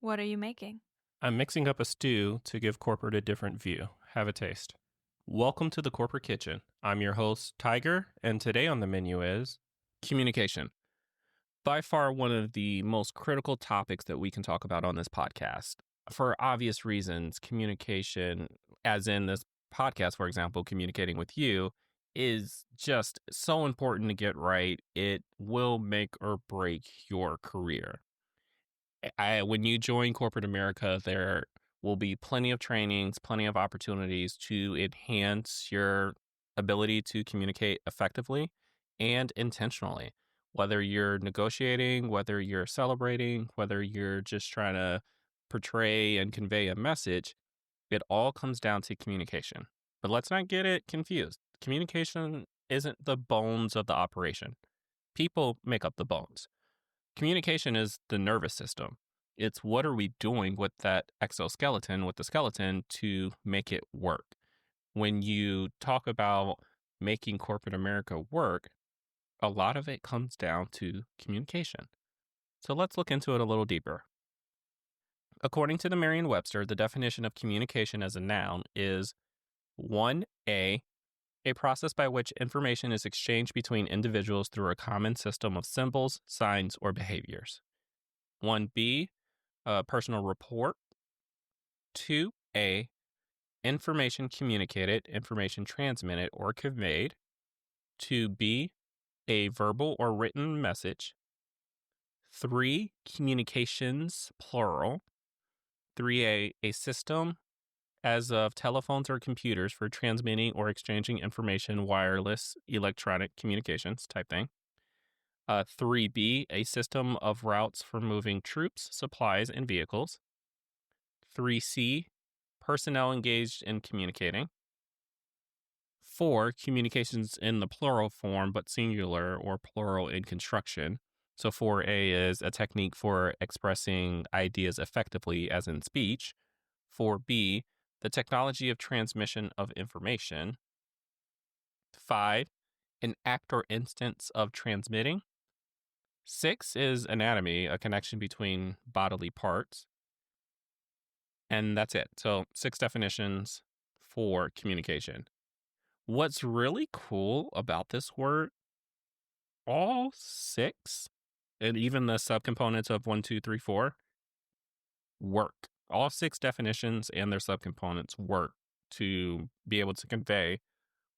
What are you making? I'm mixing up a stew to give corporate a different view. Have a taste. Welcome to the Corporate Kitchen. I'm your host, Tiger, and today on the menu is communication. By far one of the most critical topics that we can talk about on this podcast. For obvious reasons, communication, as in this podcast, for example, communicating with you, is just so important to get right. It will make or break your career. When you join corporate America, there will be plenty of trainings, plenty of opportunities to enhance your ability to communicate effectively and intentionally. Whether you're negotiating, whether you're celebrating, whether you're just trying to portray and convey a message, it all comes down to communication. But let's not get it confused. Communication isn't the bones of the operation. People make up the bones. Communication is the nervous system. It's what are we doing with that exoskeleton, with the skeleton, to make it work. When you talk about making corporate America work, a lot of it comes down to communication. So let's look into it a little deeper. According to the Merriam-Webster, the definition of communication as a noun is 1A, a process by which information is exchanged between individuals through a common system of symbols, signs, or behaviors. 1B, personal rapport. 2A, information communicated, information transmitted or conveyed. 2B, a verbal or written message. 3, communications, plural. 3A, a system as of telephones or computers for transmitting or exchanging information, wireless, electronic communications type thing. 3B, a system of routes for moving troops, supplies, and vehicles. 3C, personnel engaged in communicating. 4, communications in the plural form, but singular or plural in construction. So 4A is a technique for expressing ideas effectively, as in speech. 4B, the technology of transmission of information. 5, an act or instance of transmitting. 6 is anatomy, a connection between bodily parts. And that's it. So 6 definitions for communication. What's really cool about this word, all 6, and even the subcomponents of 1, 2, 3, 4, work. All 6 definitions and their subcomponents work to be able to convey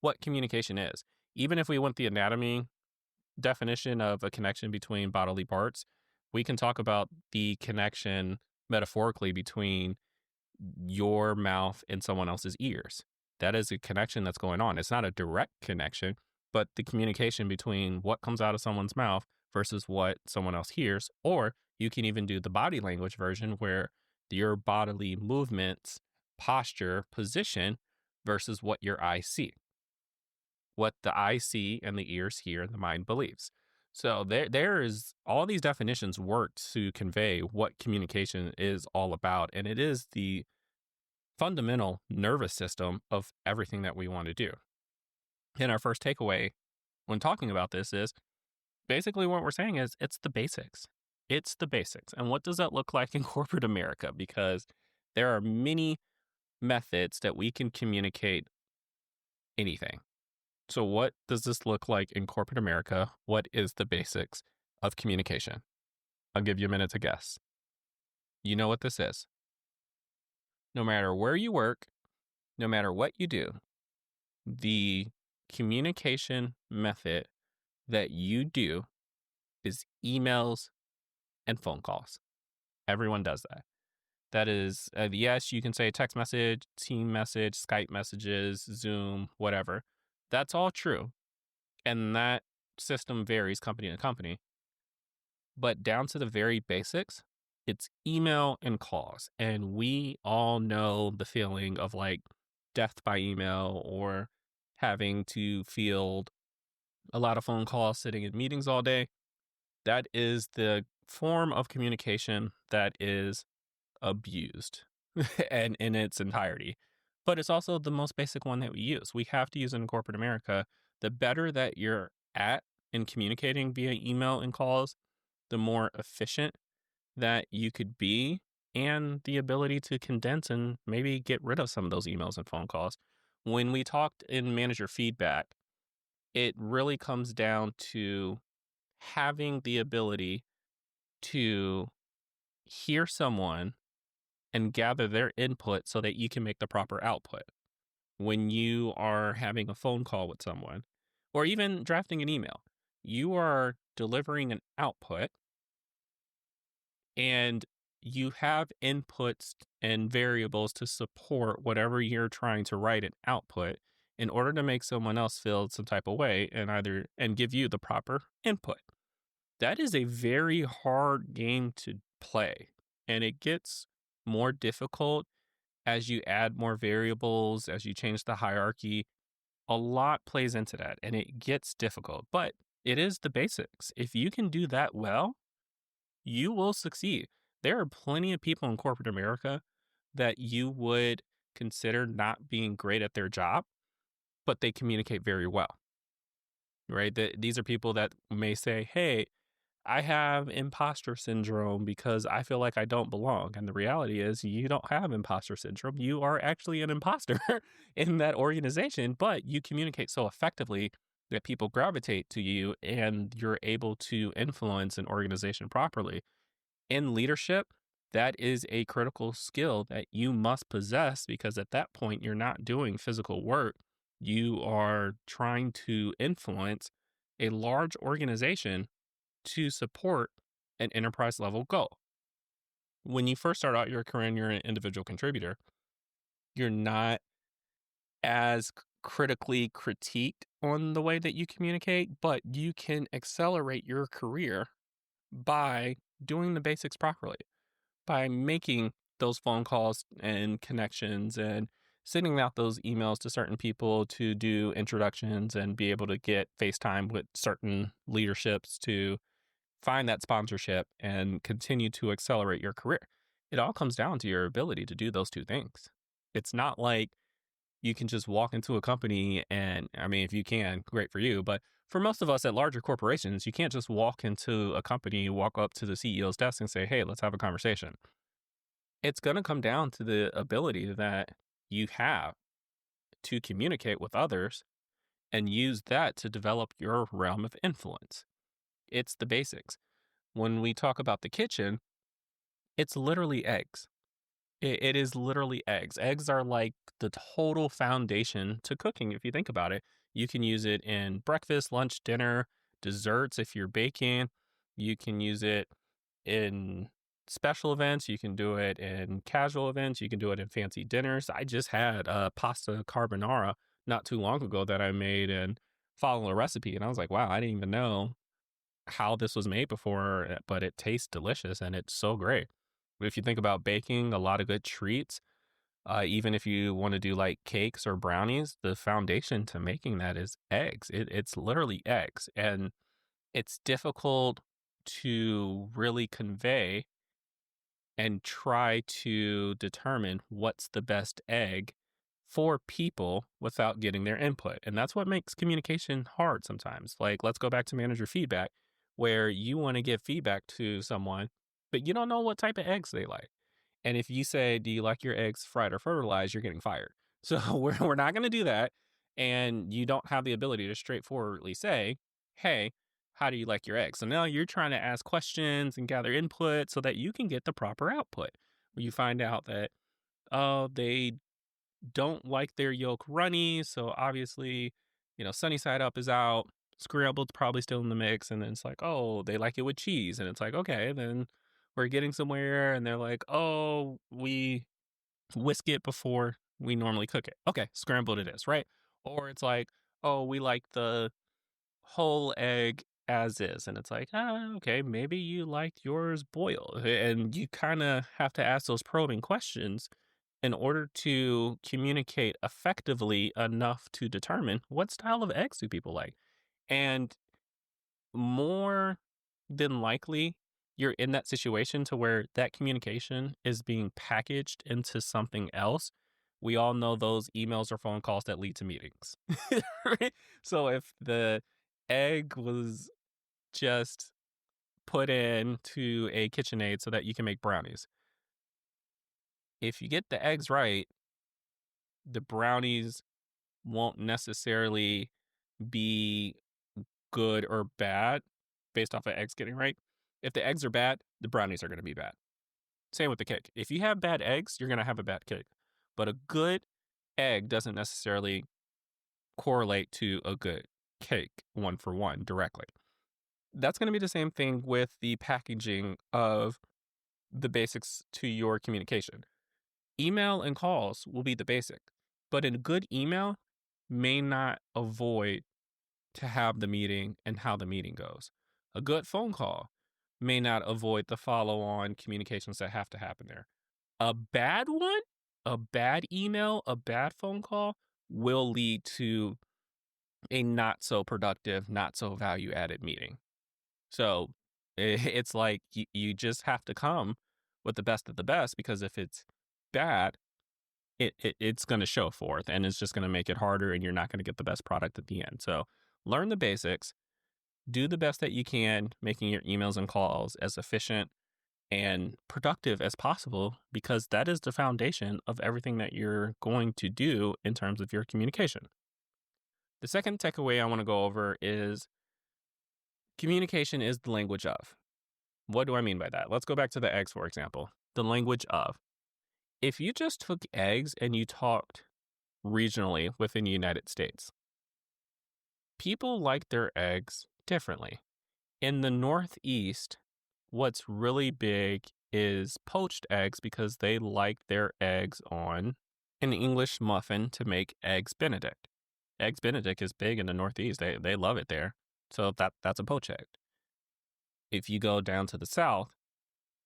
what communication is. Even if we want the anatomy definition of a connection between bodily parts, we can talk about the connection metaphorically between your mouth and someone else's ears. That is a connection that's going on. It's not a direct connection, but the communication between what comes out of someone's mouth versus what someone else hears. Or you can even do the body language version where your bodily movements, posture, position versus what your eyes see. What the eyes see and the ears hear and the mind believes. So there is all these definitions work to convey what communication is all about. And it is the fundamental nervous system of everything that we want to do. And our first takeaway when talking about this is basically what we're saying is it's the basics. It's the basics. And what does that look like in corporate America? Because there are many methods that we can communicate anything. So what does this look like in corporate America? What is the basics of communication? I'll give you a minute to guess. You know what this is. No matter where you work, no matter what you do, the communication method that you do is emails and phone calls. Everyone does that. That is, yes, you can say text message, team message, Skype messages, Zoom, whatever. That's all true. And that system varies company to company. But down to the very basics, it's email and calls. And we all know the feeling of like death by email or having to field a lot of phone calls, sitting in meetings all day. That is the form of communication that is abused and in its entirety. But it's also the most basic one that we use. We have to use it in corporate America. The better that you're at in communicating via email and calls, the more efficient that you could be and the ability to condense and maybe get rid of some of those emails and phone calls. When we talked in manager feedback, it really comes down to having the ability to hear someone and gather their input so that you can make the proper output. When you are having a phone call with someone or even drafting an email, you are delivering an output and you have inputs and variables to support whatever you're trying to write and output in order to make someone else feel some type of way and give you the proper input. That is a very hard game to play, and it gets more difficult as you add more variables, as you change the hierarchy. A lot plays into that, and it gets difficult, but it is the basics. If you can do that well, you will succeed. There are plenty of people in corporate America that you would consider not being great at their job, but they communicate very well, right? These are people that may say, "Hey, I have imposter syndrome because I feel like I don't belong." And the reality is, you don't have imposter syndrome. You are actually an imposter in that organization, but you communicate so effectively that people gravitate to you and you're able to influence an organization properly. In leadership, that is a critical skill that you must possess because at that point, you're not doing physical work. You are trying to influence a large organization to support an enterprise level goal. When you first start out your career and you're an individual contributor, you're not as critically critiqued on the way that you communicate, but you can accelerate your career by doing the basics properly, by making those phone calls and connections and sending out those emails to certain people to do introductions and be able to get FaceTime with certain leaderships to find that sponsorship and continue to accelerate your career. It all comes down to your ability to do those two things. It's not like you can just walk into a company and, I mean, if you can, great for you. But for most of us at larger corporations, you can't just walk into a company, walk up to the CEO's desk and say, "Hey, let's have a conversation." It's going to come down to the ability that you have to communicate with others and use that to develop your realm of influence. It's the basics. When we talk about the kitchen, it's literally eggs. It is literally eggs. Eggs are like the total foundation to cooking. If you think about it, you can use it in breakfast, lunch, dinner, desserts. If you're baking, you can use it in special events. You can do it in casual events. You can do it in fancy dinners. I just had a pasta carbonara not too long ago that I made and followed a recipe. And I was like, wow, I didn't even know how this was made before, but it tastes delicious and it's so great. But if you think about baking, a lot of good treats, even if you want to do like cakes or brownies, the foundation to making that is eggs. It's literally eggs. And it's difficult to really convey and try to determine what's the best egg for people without getting their input. And that's what makes communication hard sometimes. Like, let's go back to manager feedback, where you want to give feedback to someone, but you don't know what type of eggs they like. And if you say, "Do you like your eggs fried or fertilized?" you're getting fired. So we're not going to do that. And you don't have the ability to straightforwardly say, "Hey, how do you like your eggs?" So now you're trying to ask questions and gather input so that you can get the proper output. Where you find out that, oh, they don't like their yolk runny. So obviously, sunny side up is out. Scrambled's probably still in the mix. And then it's like, oh, they like it with cheese. And it's like, okay, then we're getting somewhere. And they're like, oh, we whisk it before we normally cook it. Okay, scrambled it is, right? Or it's like, oh, we like the whole egg as is. And it's like, okay, maybe you liked yours boiled. And you kind of have to ask those probing questions in order to communicate effectively enough to determine what style of eggs do people like. And more than likely, you're in that situation to where that communication is being packaged into something else. We all know those emails or phone calls that lead to meetings. Right? So if the egg was just put into a KitchenAid so that you can make brownies, If you get the eggs right, the brownies won't necessarily be good or bad based off of eggs getting right. If the eggs are bad, the brownies are going to be bad. Same with the cake. If you have bad eggs, you're going to have a bad cake. But a good egg doesn't necessarily correlate to a good cake one for one directly. That's going to be the same thing with the packaging of the basics to your communication. Email and calls will be the basic, but a good email may not avoid to have the meeting and how the meeting goes. A good phone call may not avoid the follow on communications that have to happen there. A bad one, a bad email, a bad phone call will lead to a not so productive, not so value added meeting. So it's like you just have to come with the best of the best, because if it's bad, it's going to show forth and it's just going to make it harder and you're not going to get the best product at the end. So learn the basics, do the best that you can, making your emails and calls as efficient and productive as possible, because that is the foundation of everything that you're going to do in terms of your communication. The second takeaway I want to go over is communication is the language of. What do I mean by that? Let's go back to the eggs, for example. The language of. If you just took eggs and you talked regionally within the United States, people like their eggs differently. In the Northeast, what's really big is poached eggs, because they like their eggs on an English muffin to make Eggs Benedict. Eggs Benedict is big in the Northeast. They love it there. So that's a poached egg. If you go down to the South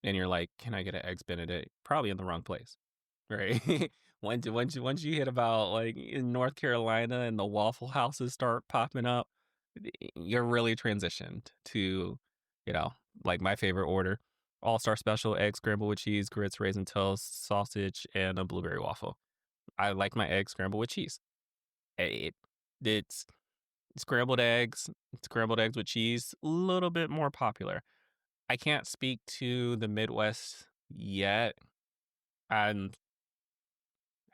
and you're like, can I get an Eggs Benedict? Probably in the wrong place, right? once you hit about like in North Carolina and the Waffle Houses start popping up, you're really transitioned to, like my favorite order: all-star special, egg scrambled with cheese, grits, raisin toast, sausage, and a blueberry waffle. I like my egg scrambled with cheese. It's scrambled eggs with cheese, a little bit more popular. I can't speak to the Midwest yet. And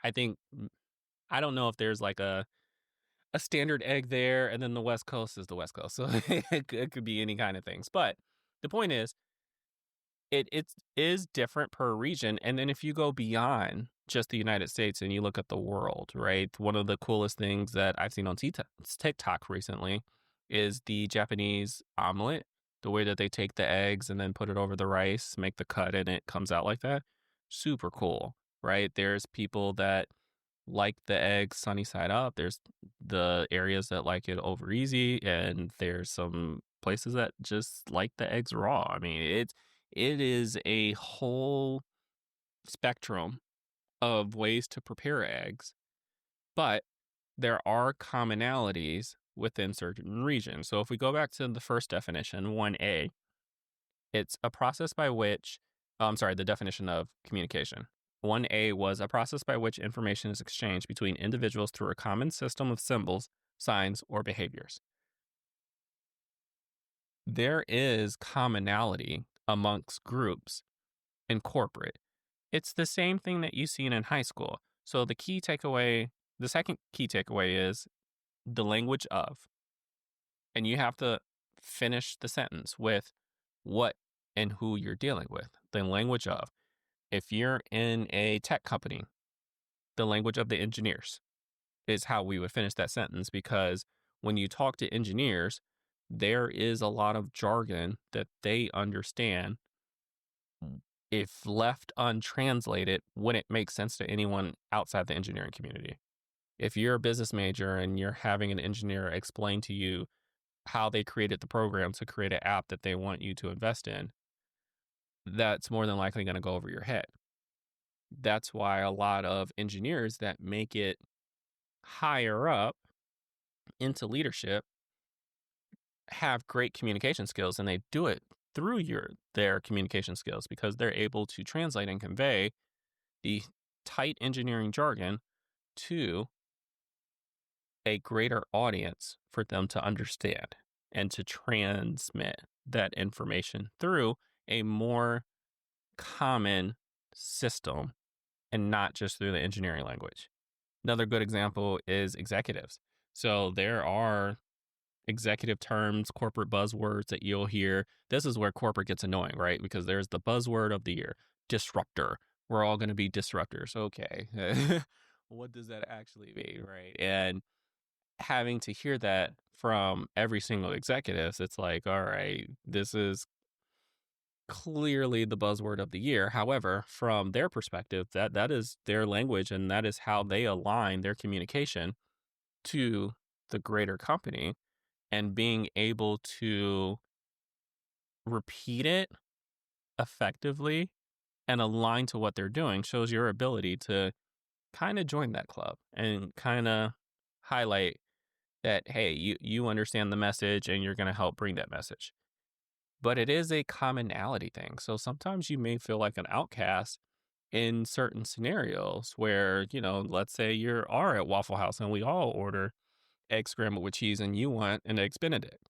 I think, I don't know if there's like a standard egg there, and then the West Coast is the West Coast. So it could be any kind of things. But the point is, it is different per region. And then if you go beyond just the United States and you look at the world, right? One of the coolest things that I've seen on TikTok recently is the Japanese omelet. The way that they take the eggs and then put it over the rice, make the cut, and it comes out like that. Super cool, right? There's people that like the eggs sunny side up. There's the areas that like it over easy, and there's some places that just like the eggs raw. I mean, it is a whole spectrum of ways to prepare eggs, but there are commonalities within certain regions. So if we go back to the first definition, 1A, it's a process by which, the definition of communication. 1A was a process by which information is exchanged between individuals through a common system of symbols, signs, or behaviors. There is commonality amongst groups in corporate. It's the same thing that you've seen in high school. So the second key takeaway is the language of. And you have to finish the sentence with what and who you're dealing with. The language of. If you're in a tech company, the language of the engineers is how we would finish that sentence, because when you talk to engineers, there is a lot of jargon that they understand. If left untranslated, wouldn't make sense to anyone outside the engineering community. If you're a business major and you're having an engineer explain to you how they created the program to create an app that they want you to invest in, that's more than likely going to go over your head. That's why a lot of engineers that make it higher up into leadership have great communication skills, and they do it through their communication skills, because they're able to translate and convey the tight engineering jargon to a greater audience for them to understand, and to transmit that information through a more common system and not just through the engineering language. Another good example is executives. So there are executive terms, corporate buzzwords that you'll hear. This is where corporate gets annoying, right? Because there's the buzzword of the year, disruptor. We're all going to be disruptors. Okay. What does that actually mean, right? And having to hear that from every single executive, it's like, all right, this is clearly the buzzword of the year. However, from their perspective, that is their language and that is how they align their communication to the greater company, and being able to repeat it effectively and align to what they're doing shows your ability to kind of join that club and kind of highlight that, hey, you understand the message and you're going to help bring that message. But it is a commonality thing. So sometimes you may feel like an outcast in certain scenarios where, let's say you are at Waffle House and we all order egg scrambled with cheese and you want an eggs benedict.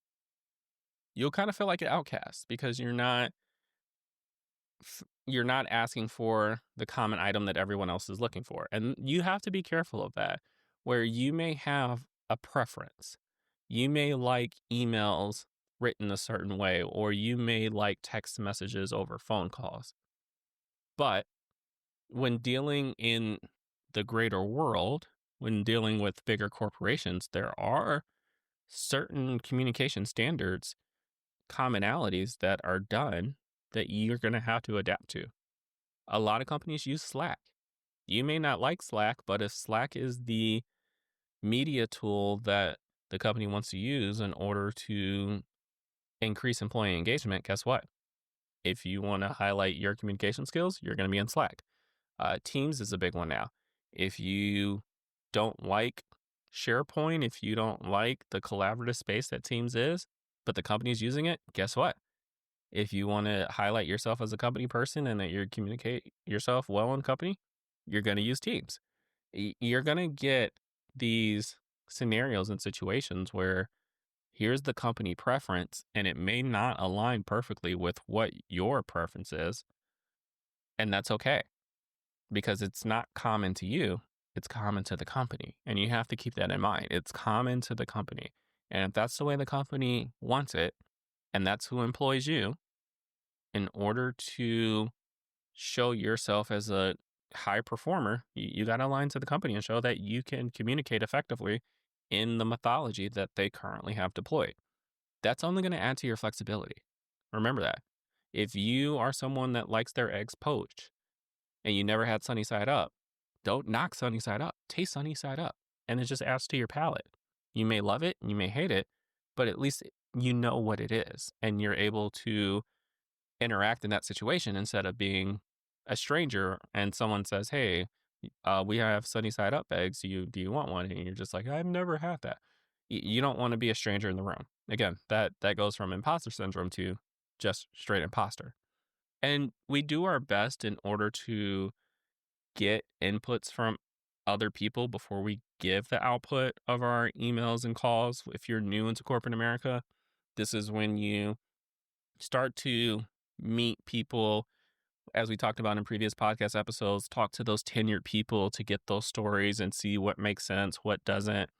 You'll kind of feel like an outcast because you're not asking for the common item that everyone else is looking for. And you have to be careful of that, where you may have a preference. You may like emails written a certain way, or you may like text messages over phone calls. But when dealing in the greater world, when dealing with bigger corporations, there are certain communication standards, commonalities that are done that you're going to have to adapt to. A lot of companies use Slack. You may not like Slack, but if Slack is the media tool that the company wants to use in order to increase employee engagement, guess what? If you want to highlight your communication skills, you're going to be in Slack. Teams is a big one now. If you don't like SharePoint, if you don't like the collaborative space that Teams is, but the company's using it, guess what? If you want to highlight yourself as a company person and that you communicate yourself well in company, you're going to use Teams. You're going to get these scenarios and situations where here's the company preference and it may not align perfectly with what your preference is. And that's okay because it's not common to you, it's common to the company. And you have to keep that in mind. It's common to the company. And if that's the way the company wants it, and that's who employs you, in order to show yourself as a high performer, you got to align to the company and show that you can communicate effectively in the methodology that they currently have deployed. That's only going to add to your flexibility. Remember that. If you are someone that likes their eggs poached and you never had sunny side up, don't knock sunny side up. Taste sunny side up. And it just adds to your palate. You may love it, you may hate it, but at least you know what it is and you're able to interact in that situation instead of being a stranger and someone says, "Hey, we have sunny side up eggs. Do you want one?" And you're just like, "I've never had that." You don't want to be a stranger in the room. Again, that goes from imposter syndrome to just straight imposter. And we do our best in order to get inputs from other people before we give the output of our emails and calls. If you're new into corporate America, this is when you start to meet people, as we talked about in previous podcast episodes, talk to those tenured people to get those stories and see what makes sense, what doesn't,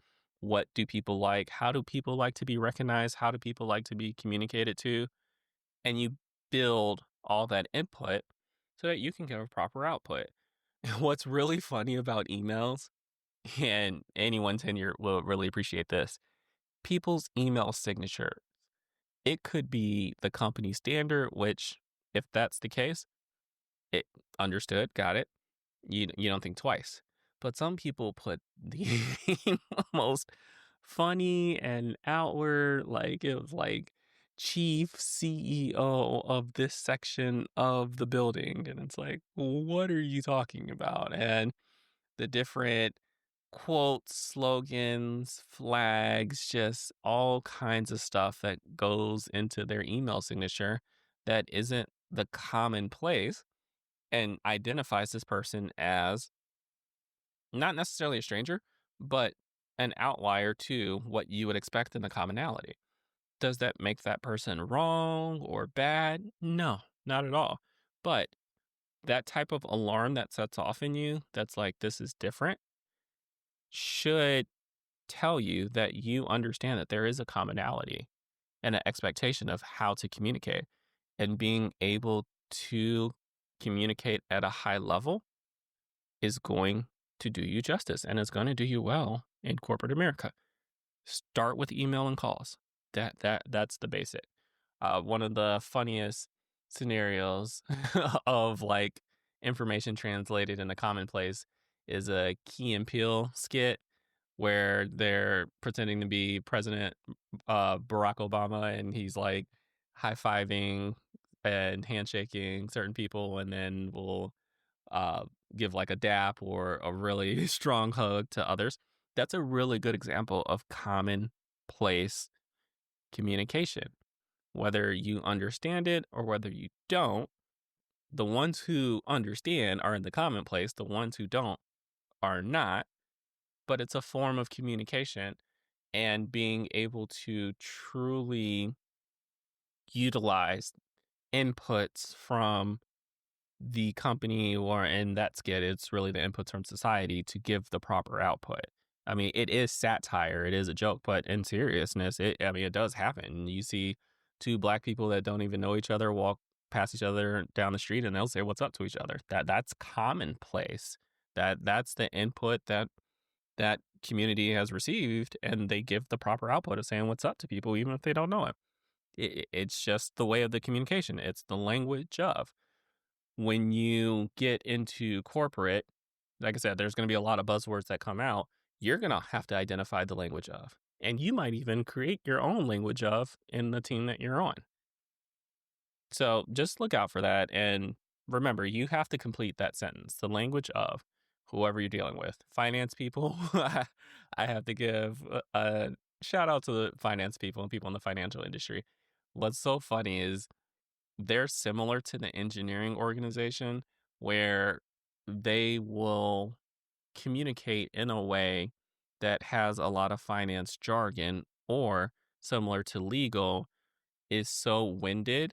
what do people like, how do people like to be recognized, how do people like to be communicated to, and you build all that input so that you can give a proper output. What's really funny about emails, and anyone tenured will really appreciate this, people's email signature. It could be the company standard, which, if that's the case, it understood, got it. You don't think twice. But some people put the most funny and outward, like it was like chief CEO of this section of the building. And it's like, what are you talking about? And the different quotes, slogans, flags, just all kinds of stuff that goes into their email signature that isn't the commonplace and identifies this person as not necessarily a stranger, but an outlier to what you would expect in the commonality. Does that make that person wrong or bad? No, not at all. But that type of alarm that sets off in you that's like, this is different, should tell you that you understand that there is a commonality and an expectation of how to communicate. And being able to communicate at a high level is going to do you justice and is going to do you well in corporate America. Start with email and calls. That's the basic. One of the funniest scenarios of like information translated into commonplace is a Key and Peele skit where they're pretending to be President Barack Obama, and he's like high fiving and handshaking certain people, and then will uh, give like a dap or a really strong hug to others. That's a really good example of commonplace communication. Whether you understand it or whether you don't, the ones who understand are in the commonplace, the ones who don't are not, but it's a form of communication, and being able to truly utilize inputs from the company, or in that skit, it's really the inputs from society to give the proper output. I mean, it is satire, it is a joke, but in seriousness, it does happen. You see two black people that don't even know each other walk past each other down the street, and they'll say what's up to each other. That's commonplace. That's the input that community has received, and they give the proper output of saying what's up to people, even if they don't know it. It's just the way of the communication. It's the language of. When you get into corporate, like I said, there's going to be a lot of buzzwords that come out. You're going to have to identify the language of, and you might even create your own language of in the team that you're on. So just look out for that. And remember, you have to complete that sentence, the language of whoever you're dealing with. Finance people, I have to give a shout out to the finance people and people in the financial industry. What's so funny is they're similar to the engineering organization, where they will communicate in a way that has a lot of finance jargon, or similar to legal, is so winded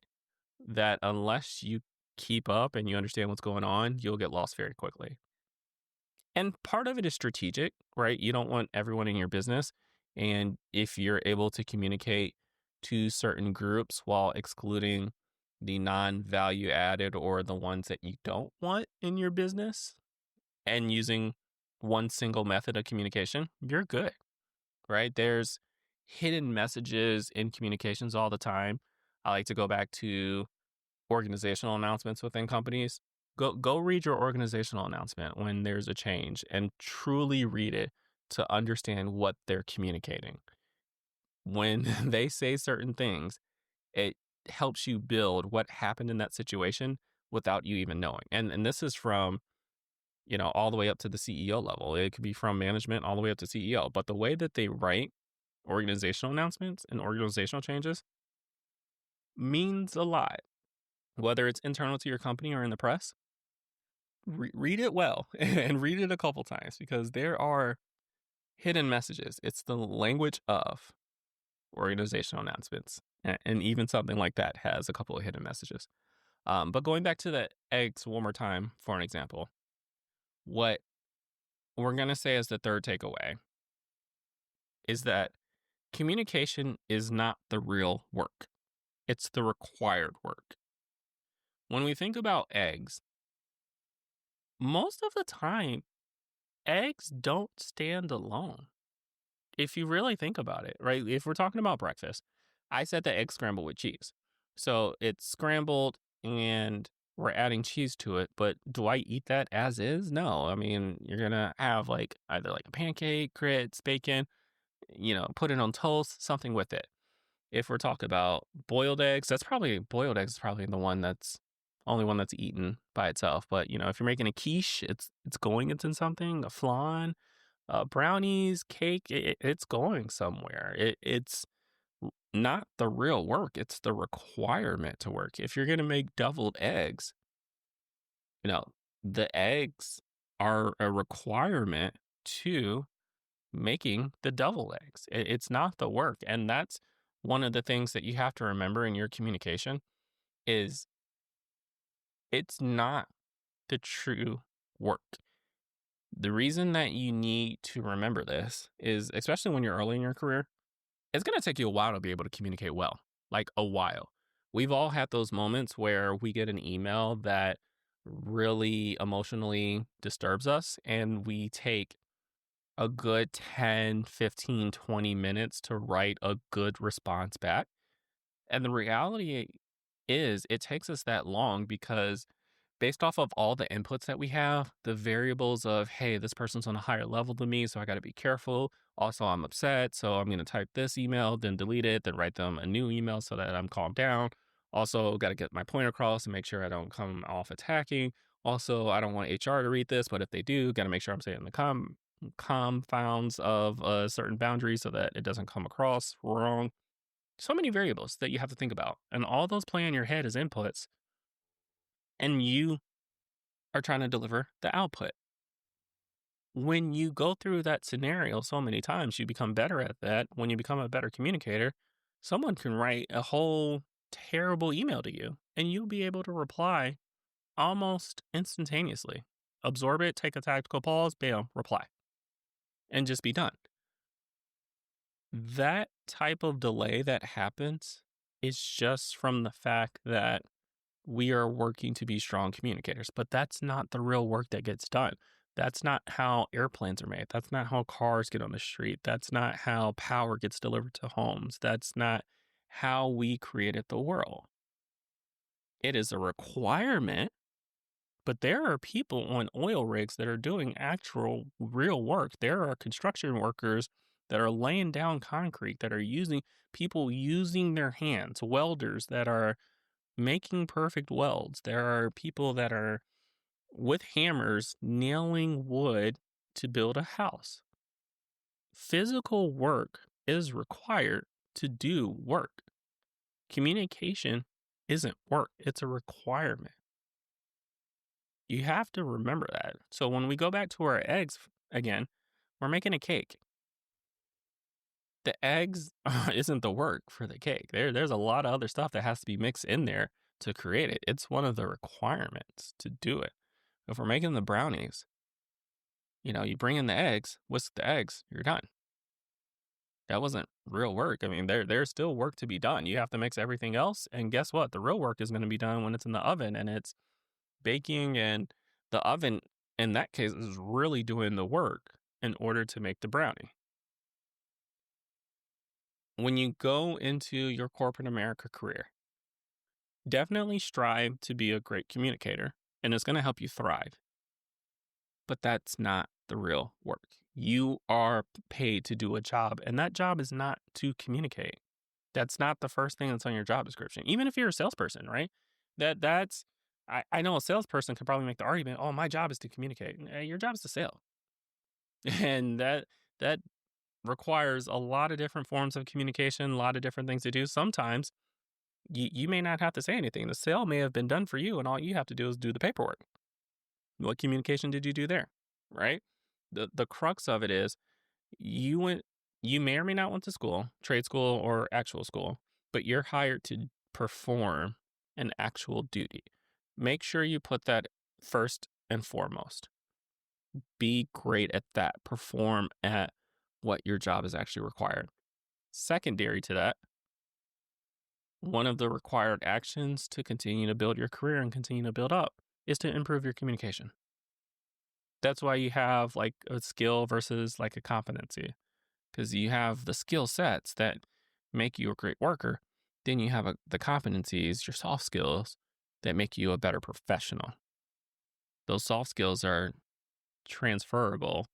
that unless you keep up and you understand what's going on, you'll get lost very quickly. And part of it is strategic, right? You don't want everyone in your business. And if you're able to communicate to certain groups while excluding the non value added or the ones that you don't want in your business, and using one single method of communication, you're good, right? There's hidden messages in communications all the time. I like to go back to organizational announcements within companies. Go read your organizational announcement when there's a change, and truly read it to understand what they're communicating. When they say certain things, it helps you build what happened in that situation without you even knowing. And this is from, all the way up to the CEO level. It could be from management all the way up to CEO. But the way that they write organizational announcements and organizational changes means a lot. Whether it's internal to your company or in the press, read it well and read it a couple times, because there are hidden messages. It's the language of organizational announcements. And even something like that has a couple of hidden messages. But going back to the eggs one more time for an example, what we're going to say as the third takeaway is that communication is not the real work. It's the required work. When we think about eggs, most of the time, eggs don't stand alone. If you really think about it, right? If we're talking about breakfast, I said the egg scrambled with cheese. So it's scrambled and we're adding cheese to it. But do I eat that as is? No. I mean, you're going to have like either like a pancake, grits, bacon, put it on toast, something with it. If we're talking about boiled eggs, boiled eggs is probably the only one that's eaten by itself. But if you're making a quiche, it's going into something, a flan, brownies, cake, it's going somewhere. It's not the real work, it's the requirement to work. If you're going to make deviled eggs, the eggs are a requirement to making the deviled eggs. It's not the work. And that's one of the things that you have to remember in your communication is it's not the true work. The reason that you need to remember this is, especially when you're early in your career, it's going to take you a while to be able to communicate well, like a while. We've all had those moments where we get an email that really emotionally disturbs us, and we take a good 10, 15, 20 minutes to write a good response back. And the reality is, it takes us that long because based off of all the inputs that we have, the variables of, hey, this person's on a higher level than me, so I got to be careful. Also, I'm upset, so I'm going to type this email, then delete it, then write them a new email so that I'm calmed down. Also, got to get my point across and make sure I don't come off attacking. Also, I don't want HR to read this, but if they do, got to make sure I'm saying the confounds of a certain boundary so that it doesn't come across wrong. So many variables that you have to think about, and all those play in your head as inputs, and you are trying to deliver the output. When you go through that scenario so many times, you become better at that. When you become a better communicator, someone can write a whole terrible email to you and you'll be able to reply almost instantaneously. Absorb it, take a tactical pause, bam, reply, and just be done. That type of delay that happens is just from the fact that we are working to be strong communicators, but that's not the real work that gets done. That's not how airplanes are made. That's not how cars get on the street. That's not how power gets delivered to homes. That's not how we created the world. It is a requirement, but there are people on oil rigs that are doing actual real work. There are construction workers that are laying down concrete, that are using people using their hands, welders that are making perfect welds. There are people that are with hammers nailing wood to build a house. Physical work is required to do work. Communication isn't work, it's a requirement. You have to remember that. So when we go back to our eggs again, we're making a cake. The eggs isn't the work for the cake. There's a lot of other stuff that has to be mixed in there to create it. It's one of the requirements to do it. If we're making the brownies, you bring in the eggs, whisk the eggs, you're done. That wasn't real work. I mean, there's still work to be done. You have to mix everything else, and guess what? The real work is going to be done when it's in the oven and it's baking, and the oven in that case is really doing the work in order to make the brownie. When you go into your corporate America career, definitely strive to be a great communicator, and it's going to help you thrive. But that's not the real work. You are paid to do a job, and that job is not to communicate. That's not the first thing that's on your job description. Even if you're a salesperson, right? That's I know a salesperson could probably make the argument, "Oh, my job is to communicate." Your job is to sell. And that requires a lot of different forms of communication, a lot of different things to do. Sometimes you may not have to say anything. The sale may have been done for you, and all you have to do is do the paperwork. What communication did you do there? Right? The crux of it is you may or may not went to school, trade school or actual school, but you're hired to perform an actual duty. Make sure you put that first and foremost. Be great at that. Perform at what your job is actually required. Secondary to that, one of the required actions to continue to build your career and continue to build up is to improve your communication. That's why you have like a skill versus like a competency, because you have the skill sets that make you a great worker. Then you have the competencies, your soft skills that make you a better professional. Those soft skills are transferable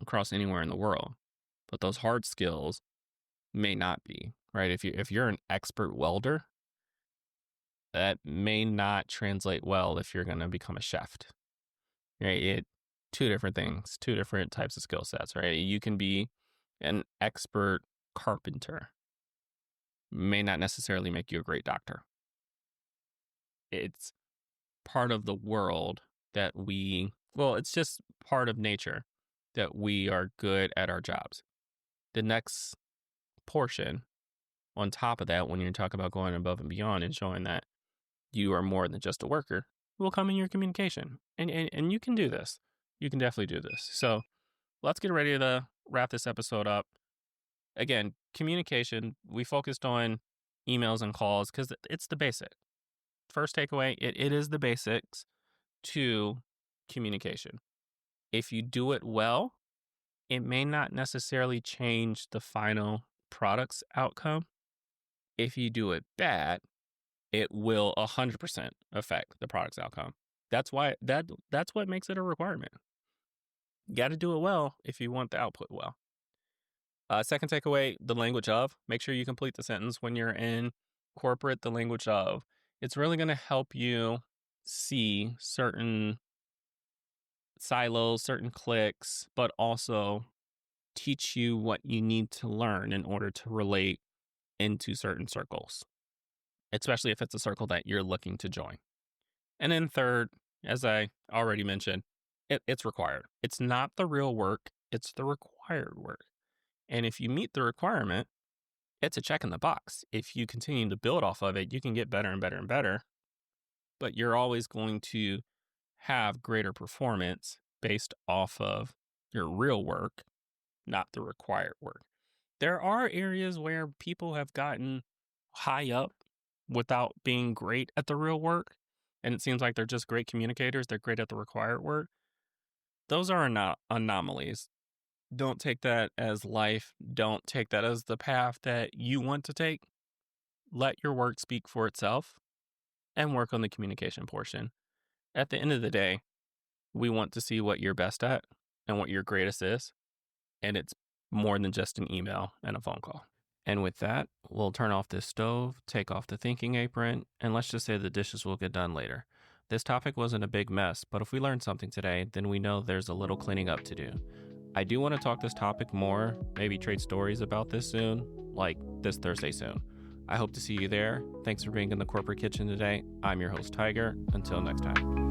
across anywhere in the world, but those hard skills may not be, right? If you're an expert welder, that may not translate well if you're going to become a chef, right? Two different things, two different types of skill sets, right? You can be an expert carpenter, may not necessarily make you a great doctor. It's part of the world that it's just part of nature that we are good at our jobs. The next portion on top of that, when you're talking about going above and beyond and showing that you are more than just a worker, will come in your communication. And you can do this. You can definitely do this. So let's get ready to wrap this episode up. Again, communication, we focused on emails and calls because it's the basic. First takeaway, it is the basics to communication. If you do it well, it may not necessarily change the final product's outcome. If you do it bad, it will 100% affect the product's outcome. That's why that's what makes it a requirement. You got to do it well if you want the output well. Second takeaway, the language of. Make sure you complete the sentence when you're in corporate, the language of. It's really going to help you see certain silos, certain clicks, but also teach you what you need to learn in order to relate into certain circles, especially if it's a circle that you're looking to join. And then third, as I already mentioned, it's required. It's not the real work, it's the required work. And if you meet the requirement, it's a check in the box. If you continue to build off of it, you can get better and better and better, but you're always going to have greater performance based off of your real work, not the required work. There are areas where people have gotten high up without being great at the real work, and it seems like they're just great communicators. They're great at the required work. Those are not anomalies. Don't take that as life. Don't take that as the path that you want to take. Let your work speak for itself and work on the communication portion. At the end of the day, we want to see what you're best at and what your greatest is. And it's more than just an email and a phone call. And with that, we'll turn off this stove, take off the thinking apron, and let's just say the dishes will get done later. This topic wasn't a big mess, but if we learned something today, then we know there's a little cleaning up to do. I do want to talk this topic more, maybe trade stories about this soon, like this Thursday soon. I hope to see you there. Thanks for being in the corporate kitchen today. I'm your host, Tiger. Until next time.